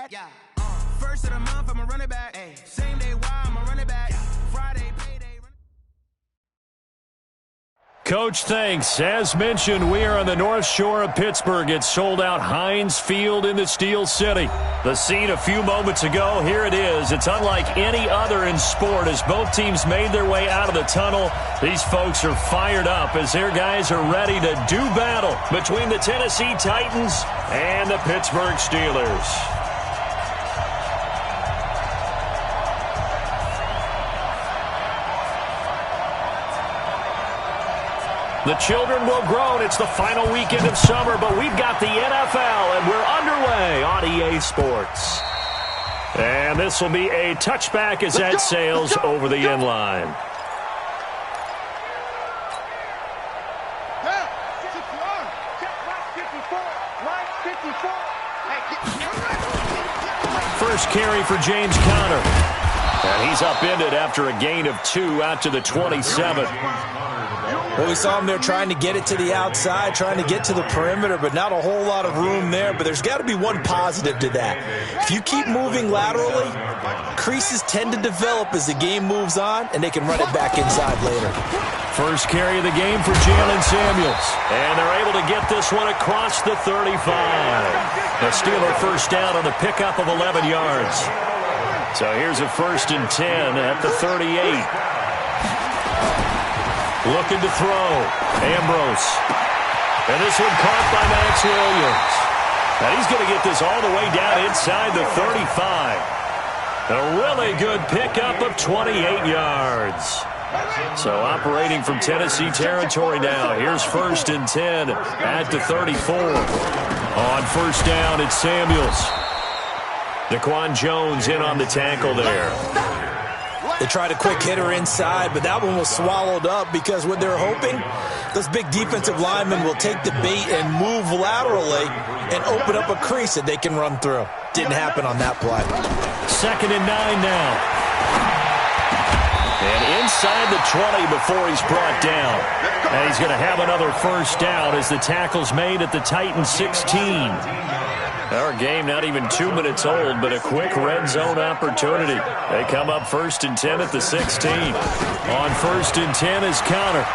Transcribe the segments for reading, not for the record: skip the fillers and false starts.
Yeah. First of the month, I'm a running back. Ay. Same day, why I'm a running back. Yeah. Friday, payday. Coach, thanks. As mentioned, we are on the North Shore of Pittsburgh. It's sold out Heinz Field in the Steel City. The scene a few moments ago, here it is. It's unlike any other in sport as both teams made their way out of the tunnel. These folks are fired up as their guys are ready to do battle between the Tennessee Titans and the Pittsburgh Steelers. The children will groan. It's the final weekend of summer, but we've got the NFL, and we're underway on EA Sports. And this will be a touchback as that sails over the end line. First carry for James Conner. And he's upended after a gain of 2 out to the 27. Well, we saw him there trying to get it to the outside, trying to get to the perimeter, but not a whole lot of room there. But there's got to be one positive to that. If you keep moving laterally, creases tend to develop as the game moves on, and they can run it back inside later. First carry of the game for Jalen Samuels. And they're able to get this one across the 35. A Steeler first down on the pickup of 11 yards. So here's a 1st and 10 at the 38. Looking to throw. Ambrose. And this one caught by Max Williams. And he's going to get this all the way down inside the 35. A really good pickup of 28 yards. So operating from Tennessee territory now. Here's 1st and 10 at the 34. On first down, it's Samuels. Daquan Jones in on the tackle there. They tried a quick hitter inside, but that one was swallowed up because what they're hoping, those big defensive linemen will take the bait and move laterally and open up a crease that they can run through. Didn't happen on that play. 2nd and 9 now. And inside the 20 before he's brought down. And he's going to have another first down as the tackle's made at the Titans 16. Our game not even 2 minutes old, but a quick red zone opportunity. They come up 1st and 10 at the 16. On 1st and 10 is Conner.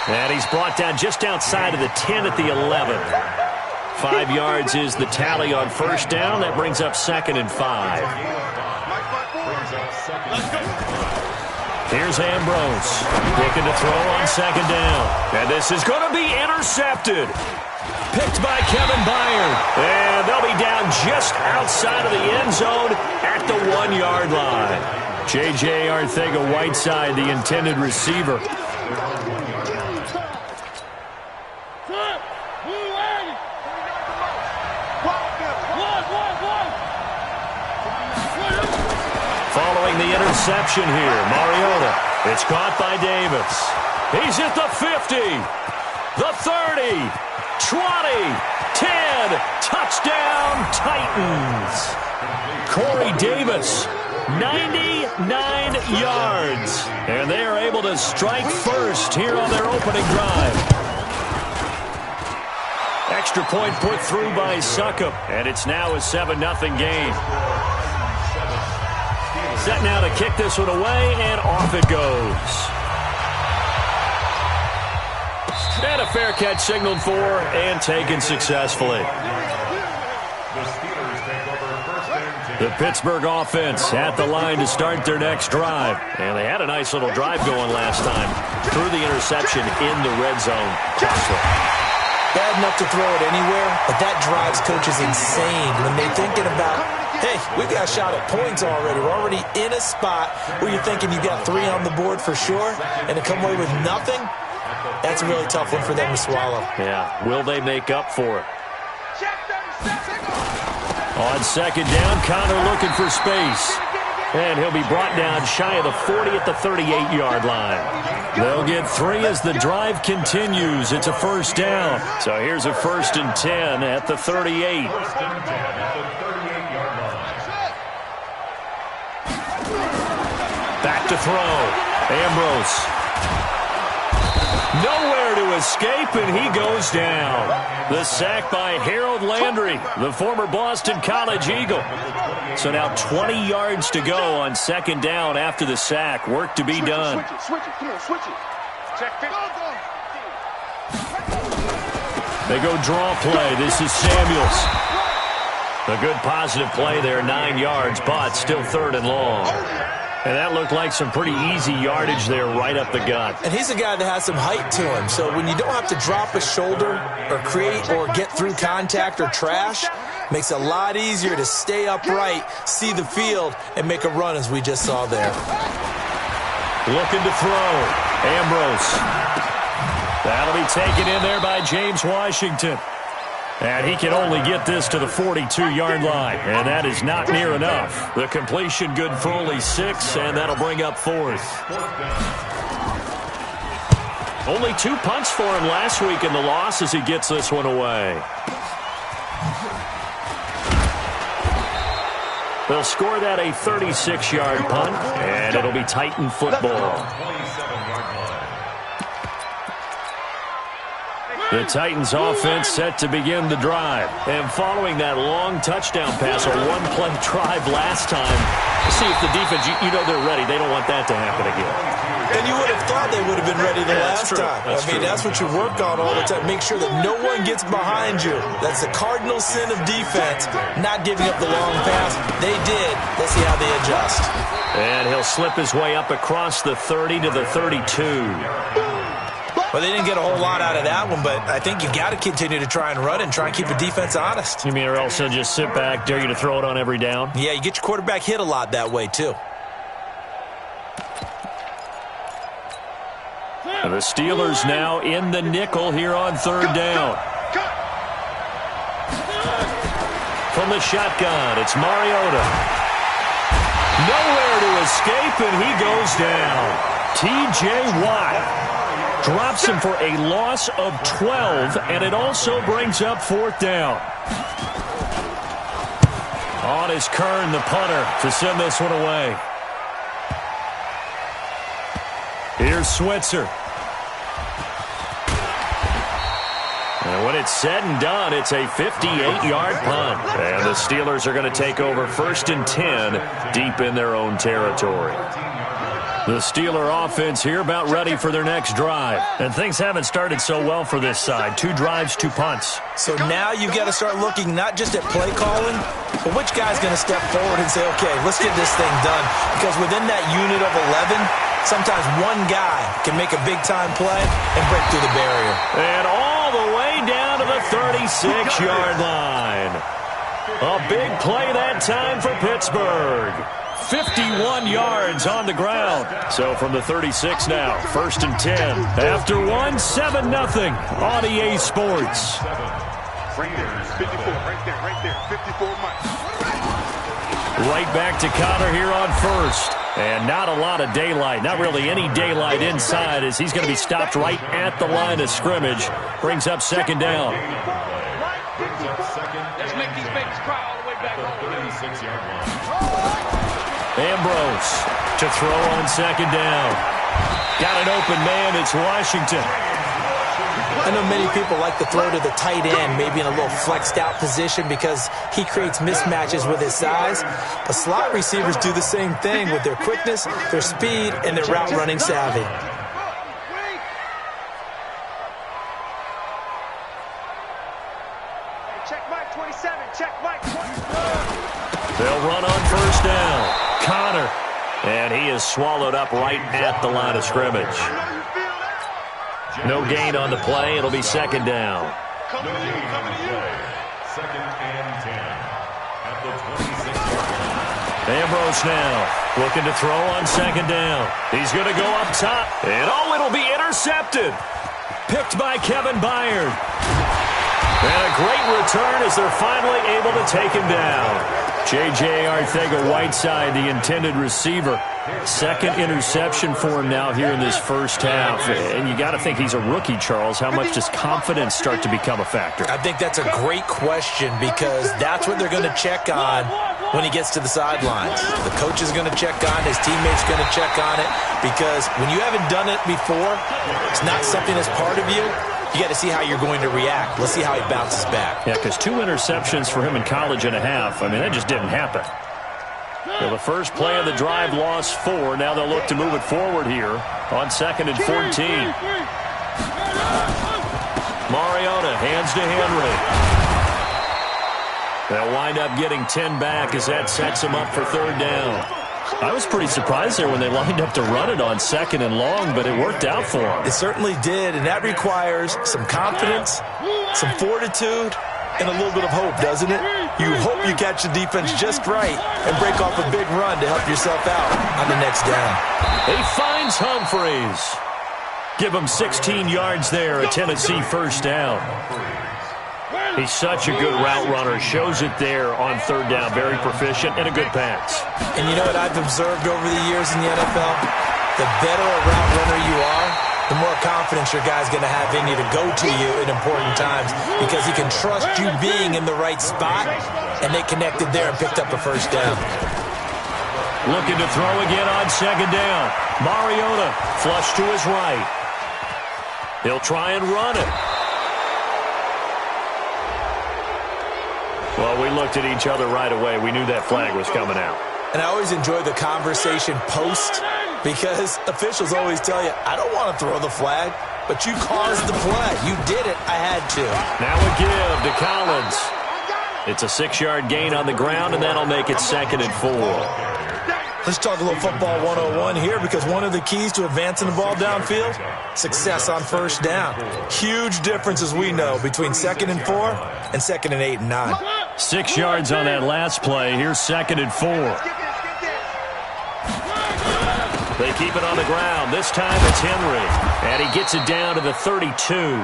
And he's brought down just outside of the 10 at the 11. 5 yards is the tally on first down. That brings up 2nd and 5. Here's Ambrose. Looking to throw on 2nd down. And this is going to be intercepted. Picked by Kevin Byard. And they'll be down just outside of the end zone at the 1-yard line. J.J. Arcega-Whiteside, the intended receiver. Following the interception here, Mariota. It's caught by Davis. He's at the 50, the 30, 20, 10, touchdown Titans. Corey Davis, 99 yards. And they are able to strike first here on their opening drive. Extra point put through by Succop, and it's now a 7-0 game. Set now to kick this one away, and off it goes. And a fair catch signaled for and taken successfully. The Pittsburgh offense at the line to start their next drive. And they had a nice little drive going last time. Threw the interception in the red zone. Costly. Bad enough to throw it anywhere, but that drives coaches insane when they're thinking about, hey, we've got a shot at points already. We're already in a spot where you're thinking you've got 3 on the board for sure, and to come away with nothing, that's a really tough one for them to swallow. Yeah, will they make up for it? On second down, Conner looking for space. And he'll be brought down shy of the 40 at the 38-yard line. They'll get 3 as the drive continues. It's a first down. So here's a 1st and 10 at the 38. Back to throw. Ambrose. Nowhere to escape, and he goes down. The sack by Harold Landry, the former Boston College Eagle. So now 20 yards to go on second down after the sack. Work to be done. Switch it. Come on, switch it. Check it. They go draw play. This is Samuels. A good positive play there, 9 yards, but still third and long. And that looked like some pretty easy yardage there right up the gut. And he's a guy that has some height to him. So when you don't have to drop a shoulder or create or get through contact or trash, makes it a lot easier to stay upright, see the field, and make a run as we just saw there. Looking to throw. Ambrose. That'll be taken in there by James Washington. And he can only get this to the 42-yard line, and that is not near enough. The completion good for only 6, and that'll bring up fourth. Only 2 punts for him last week in the loss as he gets this one away. They'll score that a 36-yard punt, and it'll be Titan football. The Titans offense set to begin the drive. And following that long touchdown pass, a one-play drive last time, see if the defense, you know they're ready. They don't want that to happen again. And you would have thought they would have been ready the last time. That's what you work on all the time. Make sure that no one gets behind you. That's the cardinal sin of defense, not giving up the long pass. They did. Let's see how they adjust. And he'll slip his way up across the 30 to the 32. Well, they didn't get a whole lot out of that one, but I think you got to continue to try and run and try and keep the defense honest. You mean or else they'll just sit back, dare you to throw it on every down? Yeah, you get your quarterback hit a lot that way, too. The Steelers now in the nickel here on third down. From the shotgun, it's Mariota. Nowhere to escape, and he goes down. T.J. Watt drops him for a loss of 12, and it also brings up fourth down. On is Kern, the punter, to send this one away. Here's Switzer. And when it's said and done, it's a 58-yard punt. And the Steelers are going to take over 1st and 10 deep in their own territory. The Steeler offense here about ready for their next drive. And things haven't started so well for this side. 2 drives, 2 punts. So now you've got to start looking not just at play calling, but which guy's going to step forward and say, okay, let's get this thing done. Because within that unit of 11, sometimes one guy can make a big-time play and break through the barrier. And all the way down to the 36-yard line. A big play that time for Pittsburgh. 51 yards on the ground. So from the 36 now, 1st and 10. After 1, 7-0 on EA Sports. Right there, 54, right there, 54 miles. Right back to Connor here on first. And not a lot of daylight, not really any daylight inside as he's going to be stopped right at the line of scrimmage. Brings up second down. Let's make these babies cry all the way back home. 36-yard line. Ambrose to throw on second down. Got an open man, it's Washington. I know many people like to throw to the tight end, maybe in a little flexed out position because he creates mismatches with his size. But slot receivers do the same thing with their quickness, their speed, and their route running savvy. Check Mike 27, check Mike 27. They'll run on first down. Connor. And he is swallowed up right at the line of scrimmage. No gain on the play. It'll be second down. Coming to you. Second and 10 at the 26-yard line. Ambrose now looking to throw on second down. He's going to go up top. And it'll be intercepted. Picked by Kevin Byard. And a great return as they're finally able to take him down. J.J. Arcega-Whiteside, the intended receiver. Second interception for him now here in this first half. And you got to think he's a rookie, Charles. How much does confidence start to become a factor? I think that's a great question because that's what they're going to check on when he gets to the sidelines. The coach is going to check on it. His teammates going to check on it, because when you haven't done it before, it's not something that's part of you. You got to see how you're going to react. Let's see how he bounces back. Yeah, because 2 interceptions for him in college and a half. I mean, that just didn't happen. Well, the first play of the drive lost 4. Now they'll look to move it forward here on 2nd and 14. Mariota hands to Henry. They'll wind up getting 10 back as that sets them up for 3rd down. I was pretty surprised there when they lined up to run it on 2nd and long, but it worked out for them. It certainly did, and that requires some confidence, some fortitude, and a little bit of hope, doesn't it? You hope you catch the defense just right and break off a big run to help yourself out on the next down. He finds Humphreys. Give him 16 yards there, a Tennessee 1st down. He's such a good route runner. Shows it there on 3rd down. Very proficient and a good pass. And you know what I've observed over the years in the NFL? The better a route runner you are, the more confidence your guy's going to have in you to go to you in important times, because he can trust you being in the right spot, and they connected there and picked up a 1st down. Looking to throw again on 2nd down. Mariota flush to his right. He'll try and run it. Well, we looked at each other right away. We knew that flag was coming out. And I always enjoy the conversation post, because officials always tell you, I don't want to throw the flag, but you caused the play. You did it. I had to. Now a give to Collins. It's a 6-yard gain on the ground, and that'll make it 2nd and 4. Let's talk a little football 101 here, because one of the keys to advancing the ball downfield, success on 1st down. Huge difference, as we know, between 2nd and 4 and 2nd and 8 and 9. 6 yards on that last play. Here's 2nd and 4. They keep it on the ground. This time it's Henry. And he gets it down to the 32.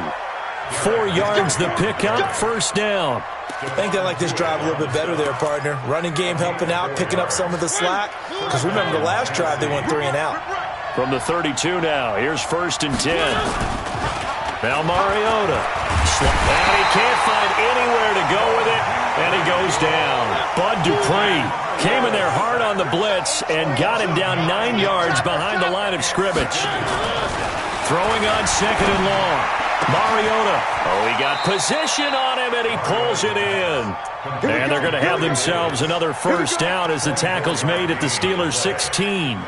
4 yards the pickup, 1st down. I think they like this drive a little bit better there, partner. Running game helping out, picking up some of the slack. Because remember, the last drive they went 3 and out. From the 32 now, here's 1st and 10. Now Mariota. And he can't find anywhere to go with it. And he goes down. Bud Dupree came in there hard on the blitz and got him down 9 yards behind the line of scrimmage. Throwing on 2nd and long. Mariota. Oh, he got position on him, and he pulls it in. And they're going to have themselves another 1st down as the tackle's made at the Steelers' 16.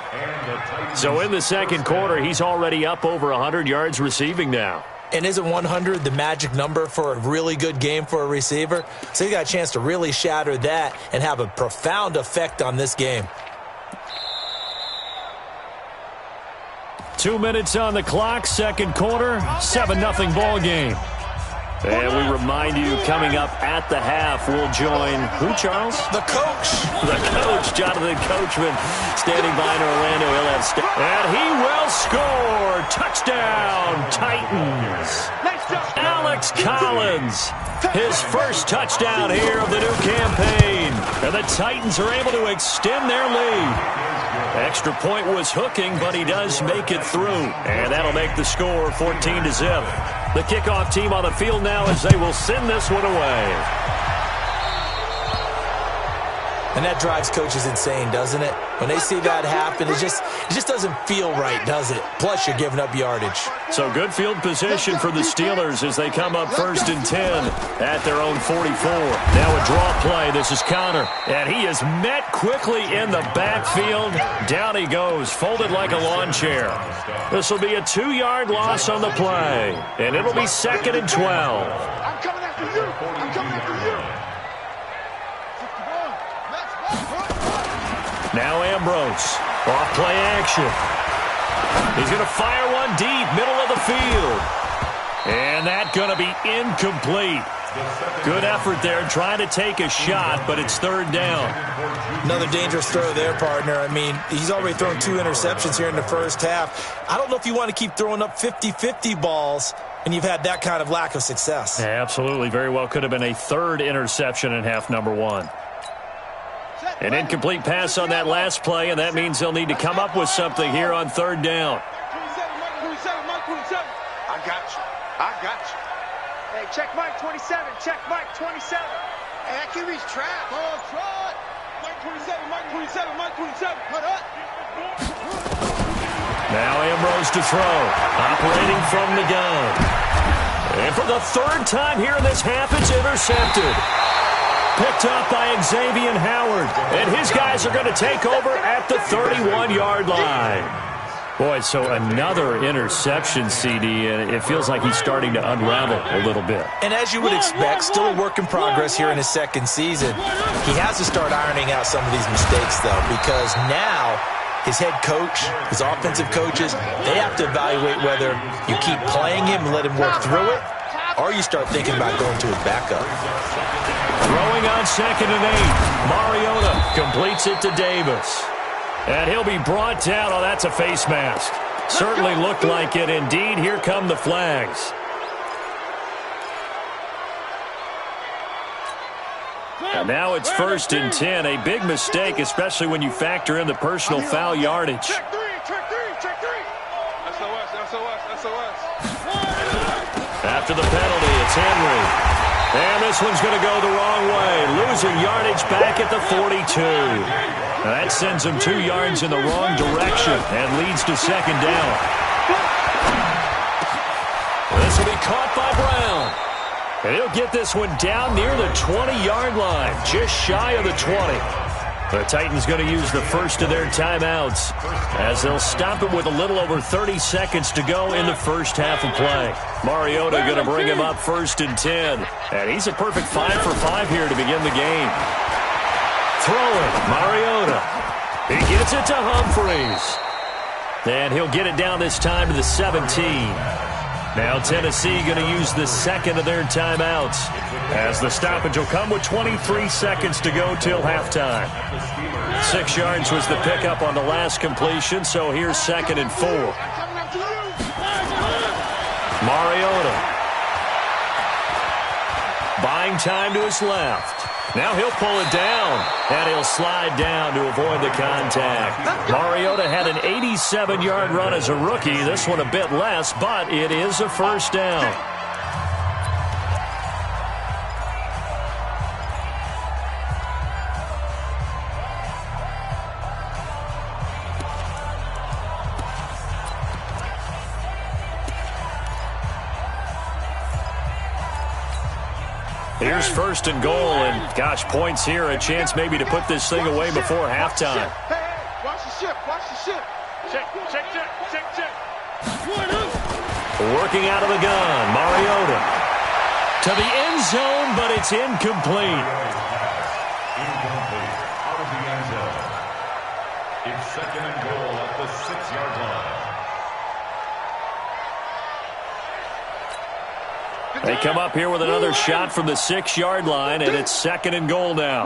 So in the 2nd quarter, he's already up over 100 yards receiving now. And isn't 100 the magic number for a really good game for a receiver? So he got a chance to really shatter that and have a profound effect on this game. 2 minutes on the clock, 2nd quarter, 7-0 ball game. And we remind you, coming up at the half, we'll join who, Charles? The coach. The coach, Jonathan Coachman, standing by in Orlando. He'll have and he will score. Touchdown, Titans. Alex Collins, his 1st touchdown here of the new campaign. And the Titans are able to extend their lead. Extra point was hooking, but he does make it through. And that'll make the score 14-0. The kickoff team on the field now as they will send this one away. And that drives coaches insane, doesn't it? When they see that happen, it just doesn't feel right, does it? Plus, you're giving up yardage. So good field position for the Steelers as they come up 1st and 10 at their own 44. Now a draw play. This is Connor. And he is met quickly in the backfield. Down he goes, folded like a lawn chair. This will be a 2-yard loss on the play. And it'll be 2nd and 12. I'm coming after you. I'm coming after you. Now Ambrose, off play action. He's going to fire one deep, middle of the field. And that's going to be incomplete. Good effort there, trying to take a shot, but it's 3rd down. Another dangerous throw there, partner. I mean, he's already thrown 2 interceptions here in the 1st half. I don't know if you want to keep throwing up 50-50 balls when you've had that kind of lack of success. Yeah, absolutely. Very well could have been a 3rd interception in half number 1. An incomplete pass on that last play, and that means they'll need to come up with something here on 3rd down. I got you. I got you. Hey, check Mike 27. Check Mike 27. Hey, that QB's trapped. Oh, try. Now Ambrose to throw, operating from the gun. And for the third time here in this half, it's intercepted. Picked up by Xavier Howard. And his guys are going to take over at the 31-yard line. Boy, so another interception, CD, and it feels like he's starting to unravel a little bit. And as you would expect, still a work in progress here in his second season. He has to start ironing out some of these mistakes, though, because now his head coach, his offensive coaches, they have to evaluate whether you keep playing him and let him work through it, or you start thinking about going to his backup. Throwing on 2nd and 8. Mariota completes it to Davis. And he'll be brought down. Oh, that's a face mask. Certainly looked like it. Indeed, here come the flags. And now it's 1st and 10. A big mistake, especially when you factor in the personal foul yardage. Check three. SOS. After the penalty, it's Henry. And this one's going to go the wrong way. Losing yardage back at the 42. That sends him 2 yards in the wrong direction and leads to 2nd down. This will be caught by Brown. And he'll get this one down near the 20-yard line, just shy of the 20. The Titans going to use the first of their timeouts as they'll stop it with a little over 30 seconds to go in the first half of play. Mariota going to bring him up 1st and 10. And he's a perfect 5 for 5 here to begin the game. Throwing, Mariota. He gets it to Humphreys. And he'll get it down this time to the 17. Now Tennessee going to use the second of their timeouts as the stoppage will come with 23 seconds to go till halftime. 6 yards was the pickup on the last completion, so here's 2nd and 4. Mariota. Buying time to his left. Now he'll pull it down, and he'll slide down to avoid the contact. Mariota had an 87-yard run as a rookie. This one a bit less, but it is a first down. Here's 1st and goal, and gosh, points here, a chance maybe to put this thing away before halftime. Watch the ship. Check. Working out of the gun, Mariota. To the end zone, but it's incomplete. Incomplete. Out of the end zone. It's 2nd and goal at the 6-yard line. They come up here with another shot from the 6-yard line, and it's 2nd and goal now.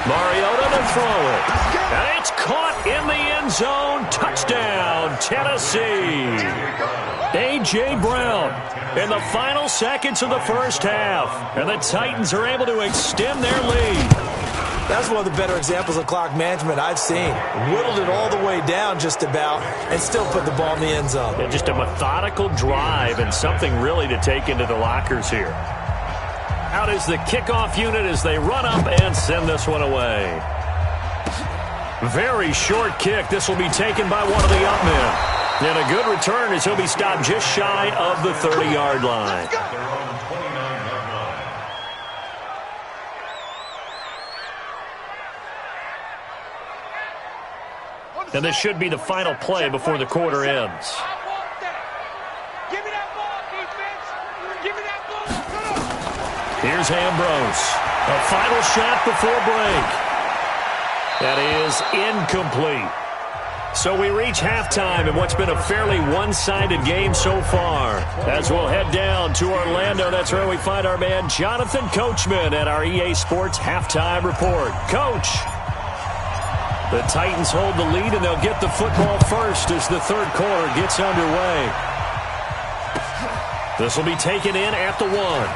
Mariota to throw it. And it's caught in the end zone. Touchdown, Tennessee. A.J. Brown in the final seconds of the first half. And the Titans are able to extend their lead. That's one of the better examples of clock management I've seen. Whittled it all the way down just about and still put the ball in the end zone. Yeah, just a methodical drive and something really to take into the lockers here. Out is the kickoff unit as they run up and send this one away. Very short kick. This will be taken by one of the up men. And a good return as he'll be stopped just shy of the 30-yard line. And this should be the final play before the quarter ends. Here's Ambrose. A final shot before break. That is incomplete. So we reach halftime in what's been a fairly one-sided game so far. As we'll head down to Orlando, that's where we find our man Jonathan Coachman at our EA Sports Halftime Report. Coach. The Titans hold the lead, and they'll get the football first as the third quarter gets underway. This will be taken in at the 1.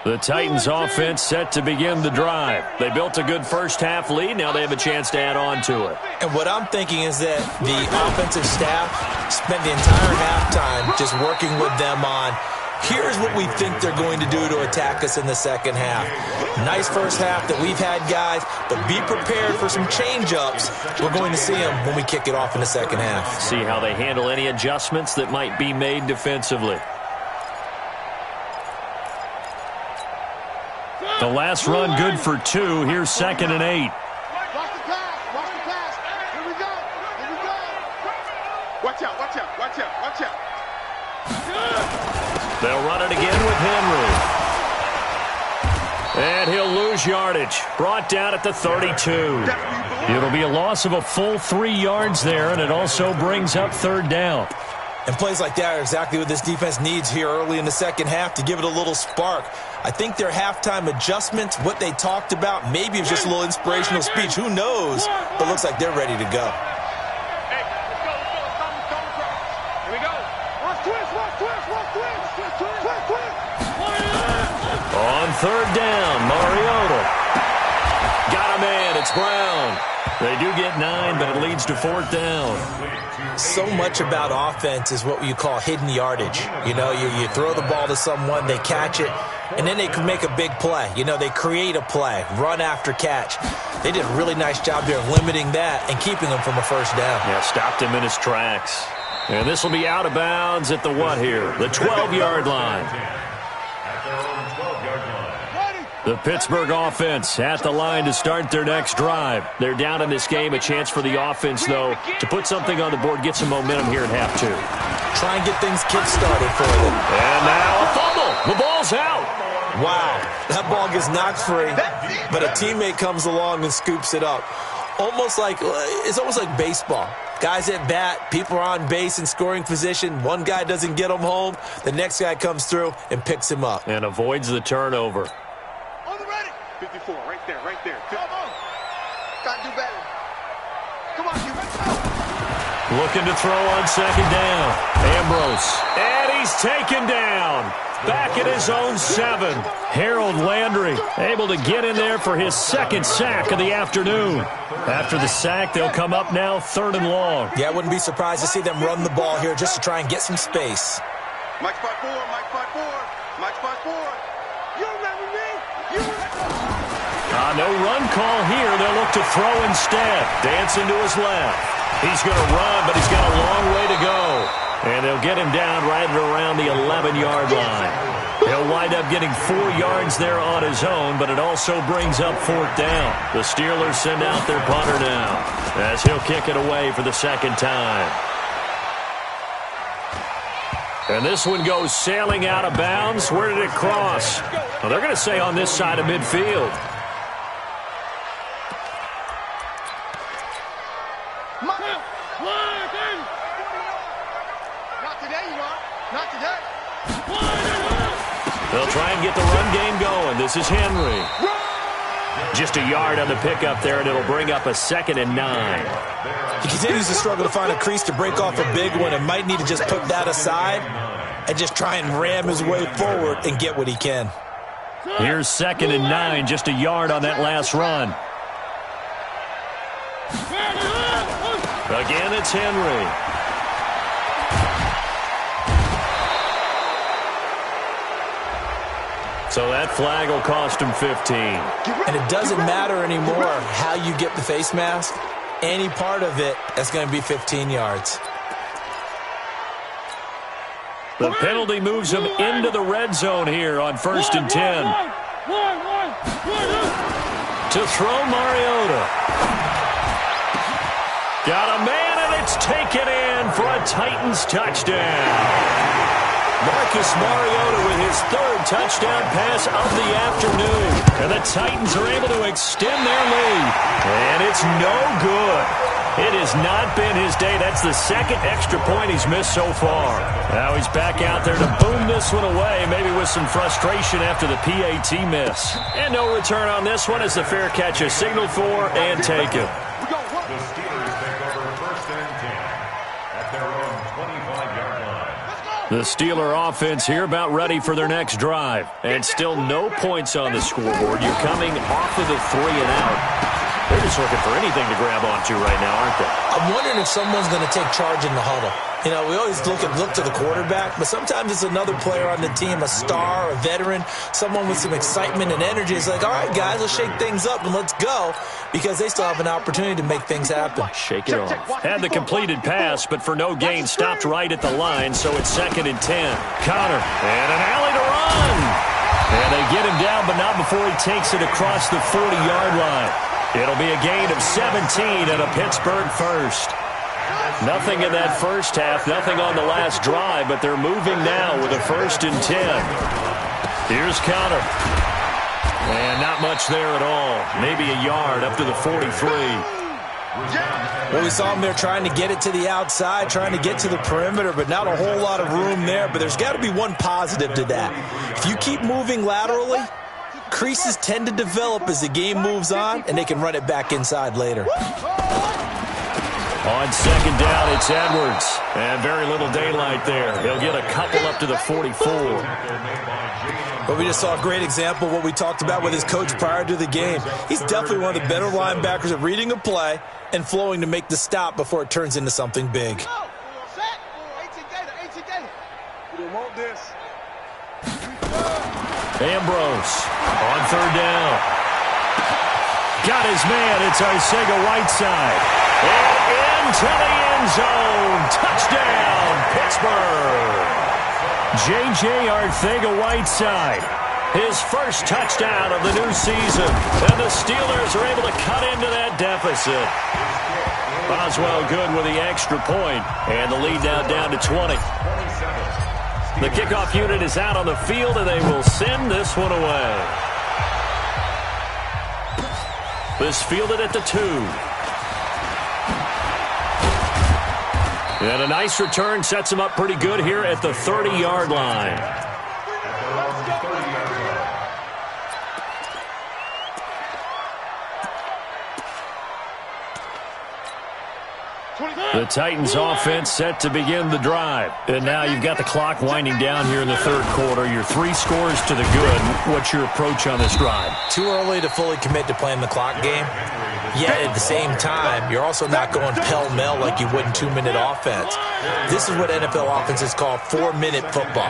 The Titans offense set to begin the drive. They built a good first-half lead. Now they have a chance to add on to it. And what I'm thinking is that the offensive staff spent the entire halftime just working with them on, here's what we think they're going to do to attack us in the second half. Nice first half that we've had, guys, but be prepared for some change-ups. We're going to see them when we kick it off in the second half. See how they handle any adjustments that might be made defensively. The last run good for 2. Here's 2nd and 8. Watch the pass. Watch the pass. Here we go. Here we go. Watch out. Watch out. Watch out. Watch out. They'll run it again with Henry. And he'll lose yardage. Brought down at the 32. It'll be a loss of a full 3 yards there, and it also brings up 3rd down. And plays like that are exactly what this defense needs here early in the second half to give it a little spark. I think their halftime adjustments, what they talked about, maybe it was just a little inspirational speech. Who knows? But looks like they're ready to go. Hey, let's go. Here we go. Watch twist. Watch twist. Watch twist. Twist, twist. On 3rd down, Mariota. Got a man. It's Brown. They do get 9, but it leads to 4th down. So much about offense is what you call hidden yardage. You know, you throw the ball to someone, they catch it, and then they can make a big play. You know, they create a play, run after catch. They did a really nice job there of limiting that and keeping him from a first down. Yeah, stopped him in his tracks. And this will be out of bounds at the what here? The 12-yard line. The Pittsburgh offense at the line to start their next drive. They're down in this game. A chance for the offense, though, to put something on the board, get some momentum here at half 2. Try and get things kick-started for them. And now a fumble. The ball's out. Wow, that ball gets knocked free, but a teammate comes along and scoops it up. It's almost like baseball. Guys at bat, people are on base in scoring position. One guy doesn't get him home. The next guy comes through and picks him up. And avoids the turnover. 54, right there, right there. Come on. Gotta do better. Come on, you. Looking to throw on 2nd down. Ambrose. And he's taken down. Back at his own 7. Harold Landry able to get in there for his 2nd sack of the afternoon. After the sack, they'll come up now 3rd and long. Yeah, I wouldn't be surprised to see them run the ball here just to try and get some space. Mike spot 4, Mike spot 4, Mike spot 4. You remember me? You remember No run call here. They'll look to throw instead. Dancing to his left. He's going to run, but he's got a long way to go. And they'll get him down right around the 11-yard line. He'll wind up getting 4 yards there on his own, but it also brings up 4th down. The Steelers send out their punter now as he'll kick it away for the 2nd time. And this one goes sailing out of bounds. Where did it cross? Well, they're going to say on this side of midfield. Not today, you are. Not today. They'll try and get the run game going. This is Henry. Just a yard on the pickup there, and it'll bring up a 2nd and 9. He continues to struggle to find a crease to break off a big one and might need to just put that aside and just try and ram his way forward and get what he can. Here's 2nd and 9, just a yard on that last run. Again, it's Henry. So that flag will cost him 15. And it doesn't matter anymore how you get the face mask. Any part of it, that's going to be 15 yards. The penalty moves him into the red zone here on 1st and 10. To throw Mariota. Got a man, and it's taken in for a Titans touchdown. Marcus Mariota with his 3rd touchdown pass of the afternoon. And the Titans are able to extend their lead. And it's no good. It has not been his day. That's the 2nd extra point he's missed so far. Now he's back out there to boom this one away, maybe with some frustration after the PAT miss. And no return on this one as the fair catch is signaled for and taken. The Steelers take over 1st and 10 at their own 25-yard line. The Steeler offense here about ready for their next drive. And still no points on the scoreboard. You're coming off of the 3 and out. They're just looking for anything to grab onto right now, aren't they? I'm wondering if someone's going to take charge in the huddle. You know, we always look to the quarterback, but sometimes it's another player on the team, a star, a veteran, someone with some excitement and energy. It's like, all right, guys, let's shake things up and let's go, because they still have an opportunity to make things happen. Shake it off. Had the completed pass, but for no gain, stopped right at the line, so it's 2nd and 10. Connor, and an alley to run. And they get him down, but not before he takes it across the 40-yard line. It'll be a gain of 17 and a Pittsburgh first. Nothing in that first half, nothing on the last drive, but they're moving now with a 1st and 10. Here's Connor. And not much there at all. Maybe a yard up to the 43. Well, we saw him there trying to get it to the outside, trying to get to the perimeter, but not a whole lot of room there. But there's got to be one positive to that. If you keep moving laterally, creases tend to develop as the game moves on, and they can run it back inside later. On 2nd down, it's Edwards. And very little daylight there. He'll get a couple up to the 44. But we just saw a great example of what we talked about with his coach prior to the game. He's definitely one of the better linebackers at reading a play and flowing to make the stop before it turns into something big. Ambrose on 3rd down. Got his man. It's Arcega-Whiteside. And into the end zone. Touchdown, Pittsburgh. J.J. Arcega-Whiteside. His first touchdown of the new season. And the Steelers are able to cut into that deficit. Boswell good with the extra point. And the lead now down to 20. The kickoff unit is out on the field, and they will send this one away. This fielded at the 2. And a nice return sets him up pretty good here at the 30-yard line. The Titans offense set to begin the drive. And now you've got the clock winding down here in the 3rd quarter. Your 3 scores to the good. What's your approach on this drive? Too early to fully commit to playing the clock game. Yet at the same time, you're also not going pell-mell like you would in 2-minute offense. This is what NFL offenses call 4-minute football.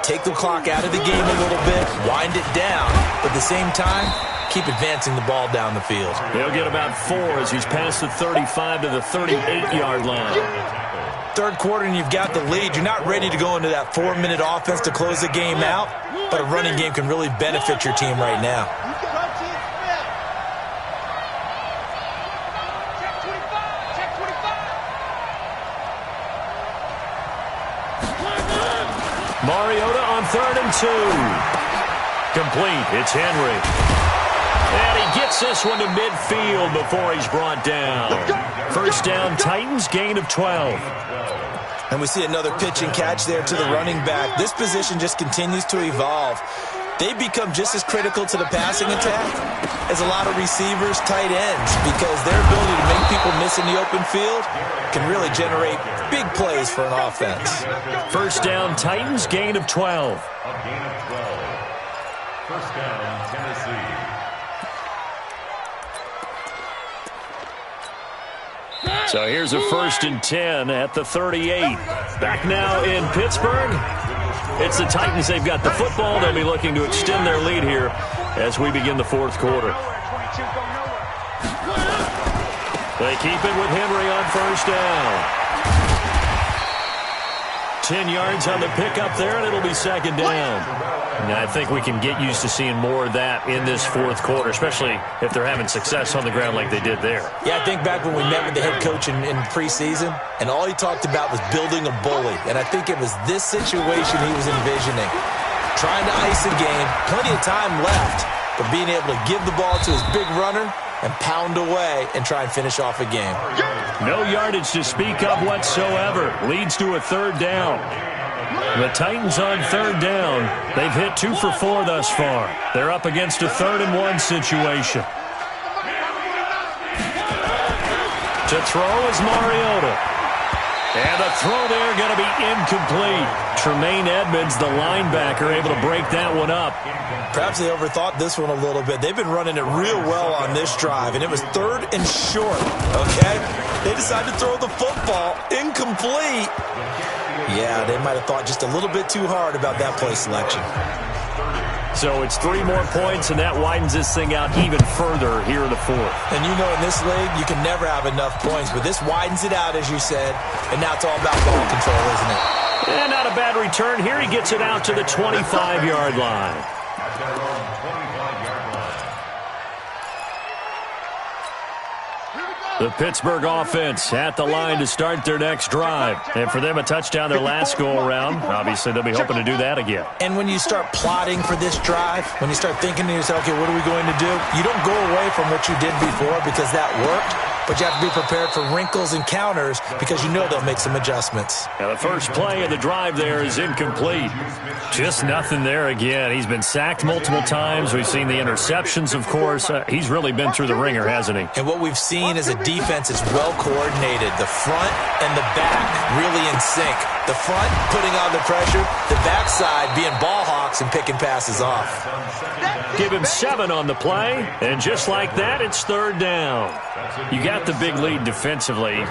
Take the clock out of the game a little bit, wind it down, but at the same time, keep advancing the ball down the field. He'll get about 4 as he's past the 35 to the 38-yard line. 3rd quarter and you've got the lead. You're not ready to go into that 4-minute offense to close the game out, but a running game can really benefit your team right now. Mariota on 3rd and 2. Complete. It's Henry. And he gets this one to midfield before he's brought down. 1st down, Titans, gain of 12. And we see another pitch and catch there to the running back. This position just continues to evolve. They become just as critical to the passing attack as a lot of receivers, tight ends, because their ability to make people miss in the open field can really generate big plays for an offense. 1st down, Titans, gain of 12. A gain of 12. 1st down, Tennessee. So here's a 1st and 10 at the 38. Back now in Pittsburgh. It's the Titans. They've got the football. They'll be looking to extend their lead here as we begin the 4th quarter. They keep it with Henry on 1st down. 10 yards on the pickup there, and it'll be 2nd down. And I think we can get used to seeing more of that in this 4th quarter, especially if they're having success on the ground like they did there. Yeah, I think back when we met with the head coach in preseason, and all he talked about was building a bully. And I think it was this situation he was envisioning. Trying to ice a game, plenty of time left, but being able to give the ball to his big runner and pound away and try and finish off a game. No yardage to speak of whatsoever. Leads to a 3rd down. The Titans on 3rd down. They've hit 2 for 4 thus far. They're up against a 3rd and 1 situation. To throw is Mariota. And the throw there going to be incomplete. Tremaine Edmonds, the linebacker, able to break that one up. Perhaps they overthought this one a little bit. They've been running it real well on this drive, and it was 3rd and short, okay? They decided to throw the football. Incomplete. Yeah, they might have thought just a little bit too hard about that play selection. So it's 3 more points, and that widens this thing out even further here in the 4th. And you know in this league, you can never have enough points, but this widens it out, as you said, and now it's all about ball control, isn't it? And not a bad return here. He gets it out to the 25-yard line. The Pittsburgh offense at the line to start their next drive. And for them, a touchdown their last go-around. Obviously, they'll be hoping to do that again. And when you start plotting for this drive, when you start thinking to yourself, okay, what are we going to do? You don't go away from what you did before because that worked, but you have to be prepared for wrinkles and counters because you know they'll make some adjustments. Now, the first play of the drive there is incomplete. Just nothing there again. He's been sacked multiple times. We've seen the interceptions, of course. He's really been through the ringer, hasn't he? And what we've seen is a defense is well coordinated. The front and the back really in sync. The front putting on the pressure, the backside being ball hawks and picking passes off. Give him 7 on the play, and just like that, it's 3rd down. You got the big lead defensively,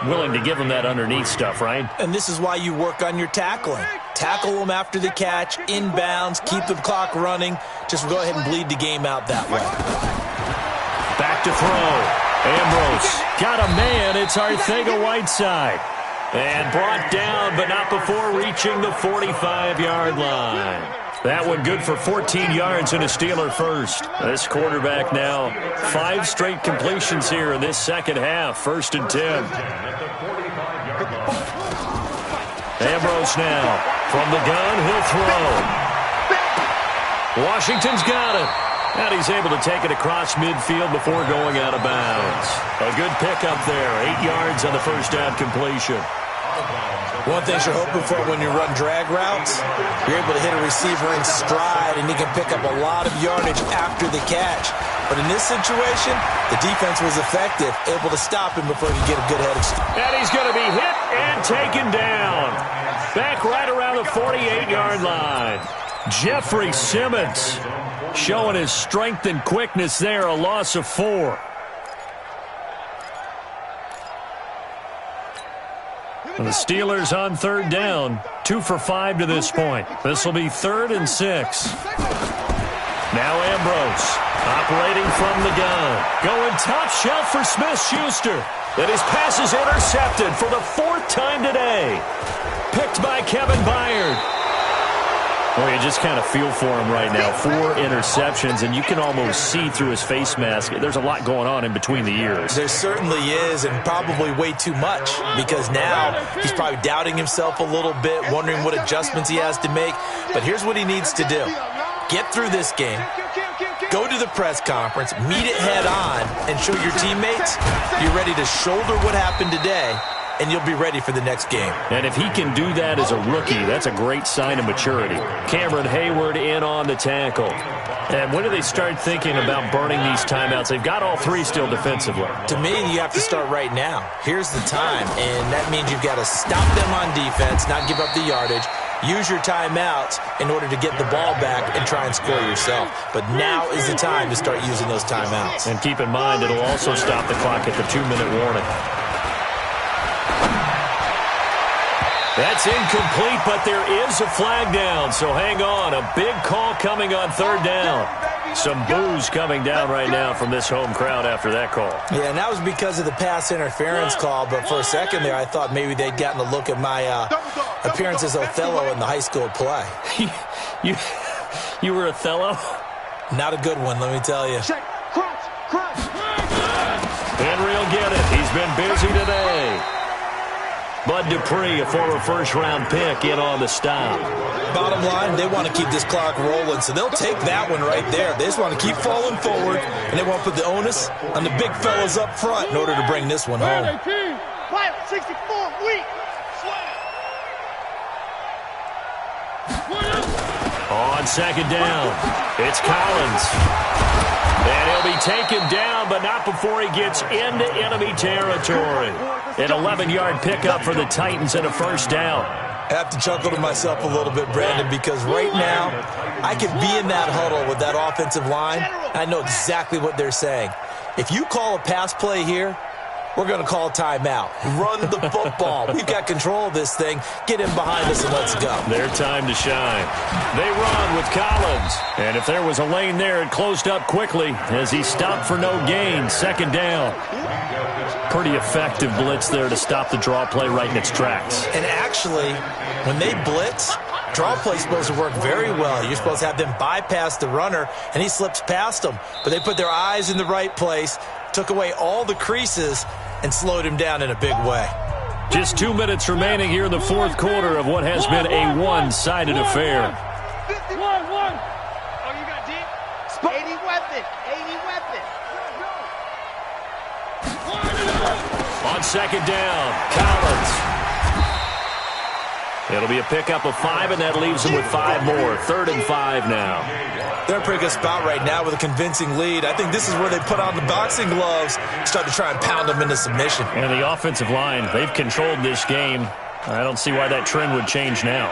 willing to give him that underneath stuff, right? And this is why you work on your tackling. Tackle them after the catch, inbounds, keep the clock running. Just go ahead and bleed the game out that way. Back to throw. Ambrose got a man. It's Arcega-Whiteside. And brought down, but not before reaching the 45-yard line. That one good for 14 yards and a Steeler first. This quarterback now 5 straight completions here in this second half. 1st and 10. Ambrose now from the gun. He'll throw. Washington's got it. And he's able to take it across midfield before going out of bounds. A good pickup there. 8 yards on the first down completion. One thing you're hoping for when you run drag routes, you're able to hit a receiver in stride, and he can pick up a lot of yardage after the catch. But in this situation, the defense was effective, able to stop him before he could get a good head of steam. And he's going to be hit and taken down. Back right around the 48-yard line. Jeffrey Simmons showing his strength and quickness there, a loss of 4. The Steelers on 3rd down, 2 for 5 to this point. This will be 3rd and 6. Now Ambrose operating from the gun. Going top shelf for Smith-Schuster. And his pass is intercepted for the 4th time today. Picked by Kevin Byard. Well, you just kind of feel for him right now. 4 interceptions, and you can almost see through his face mask. There's a lot going on in between the ears. There certainly is, and probably way too much, because now he's probably doubting himself a little bit, wondering what adjustments he has to make. But here's what he needs to do. Get through this game, go to the press conference, meet it head on, and show your teammates you're ready to shoulder what happened today, and you'll be ready for the next game. And if he can do that as a rookie, that's a great sign of maturity. Cameron Hayward in on the tackle. And when do they start thinking about burning these timeouts? They've got all 3 still defensively. To me, you have to start right now. Here's the time, and that means you've got to stop them on defense, not give up the yardage, use your timeouts in order to get the ball back and try and score yourself. But now is the time to start using those timeouts. And keep in mind, it'll also stop the clock at the 2-minute warning. That's incomplete, but there is a flag down, so hang on. A big call coming on 3rd down. Some boos coming down right now from this home crowd after that call. Yeah, and that was because of the pass interference call, but for a second there I thought maybe they'd gotten a look at my appearance as Othello in the high school play. You were Othello? Not a good one, let me tell you. Henry will get it. He's been busy today. Bud Dupree, a former first-round pick, in on the stop. Bottom line, they want to keep this clock rolling, so they'll take that one right there. They just want to keep falling forward, and they want to put the onus on the big fellas up front in order to bring this one home. 64 weak. On on second down. It's Collins. And he'll be taken down, but not before he gets into enemy territory. An 11-yard pickup for the Titans and a first down. I have to chuckle to myself a little bit, Brandon, because right now I could be in that huddle with that offensive line. I know exactly what they're saying. If you call a pass play here, we're going to call timeout. Run the football. We've got control of this thing. Get in behind us and let's go. Their time to shine. They run with Collins. And if there was a lane there, it closed up quickly as he stopped for no gain. Second down. Pretty effective blitz there to stop the draw play right in its tracks. And actually, when they blitz, draw play is supposed to work very well. You're supposed to have them bypass the runner, and he slips past them. But they put their eyes in the right place, took away all the creases, and slowed him down in a big way. Just 2 minutes remaining here in the fourth quarter of what has been a one-sided affair. 51. Oh, you got deep? 80 weapon. 80 weapon. On second down, Collins. It'll be a pickup of 5, and that leaves them with 5 more. 3rd and 5 now. They're in a pretty good spot right now with a convincing lead. I think this is where they put on the boxing gloves, start to try and pound them into submission. And the offensive line, they've controlled this game. I don't see why that trend would change now.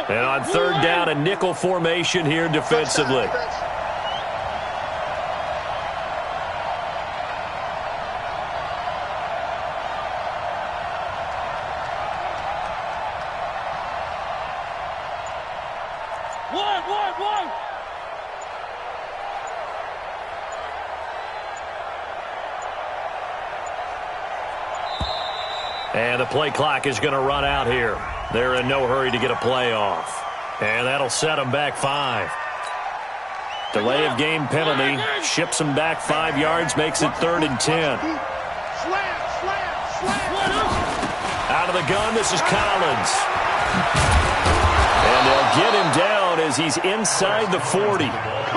And on 3rd down, a nickel formation here defensively. And the play clock is going to run out here. They're in no hurry to get a play off. And that'll set them back 5. Delay of game penalty ships them back 5 yards, makes it 3rd and 10. Out of the gun, this is Collins. And they'll get him down as he's inside the 40.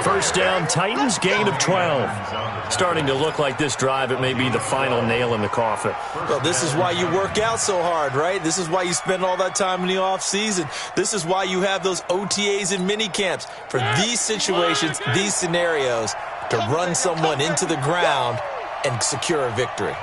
First down, Titans, gain of 12. Starting to look like this drive, it may be the final nail in the coffin. Well, this is why you work out so hard, right? This is why you spend all that time in the offseason. This is why you have those OTAs and mini camps for these situations, these scenarios, to run someone into the ground and secure a victory.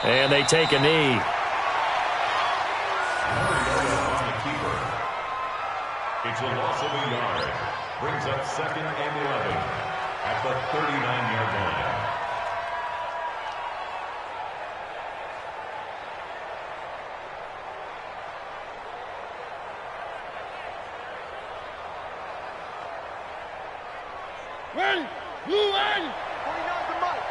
And they take a knee. It's a loss of a yard. Brings up 2nd and 11 at the 39-yard line. Ready? Blue ready. 49 to Mike.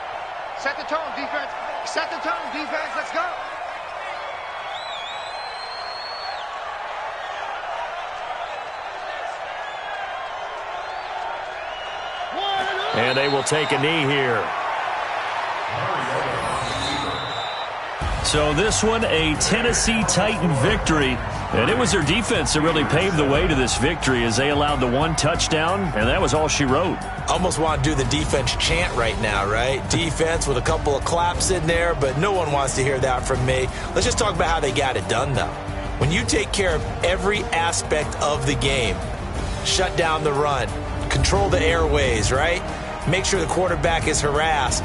Set the tone, defense. Set the tone, defense. Let's go. And they will take a knee here. So this one, a Tennessee Titan victory. And it was their defense that really paved the way to this victory as they allowed the 1 touchdown, and that was all she wrote. Almost want to do the defense chant right now, right? Defense with a couple of claps in there, but no one wants to hear that from me. Let's just talk about how they got it done, though. When you take care of every aspect of the game, shut down the run, control the airways, right? Make sure the quarterback is harassed.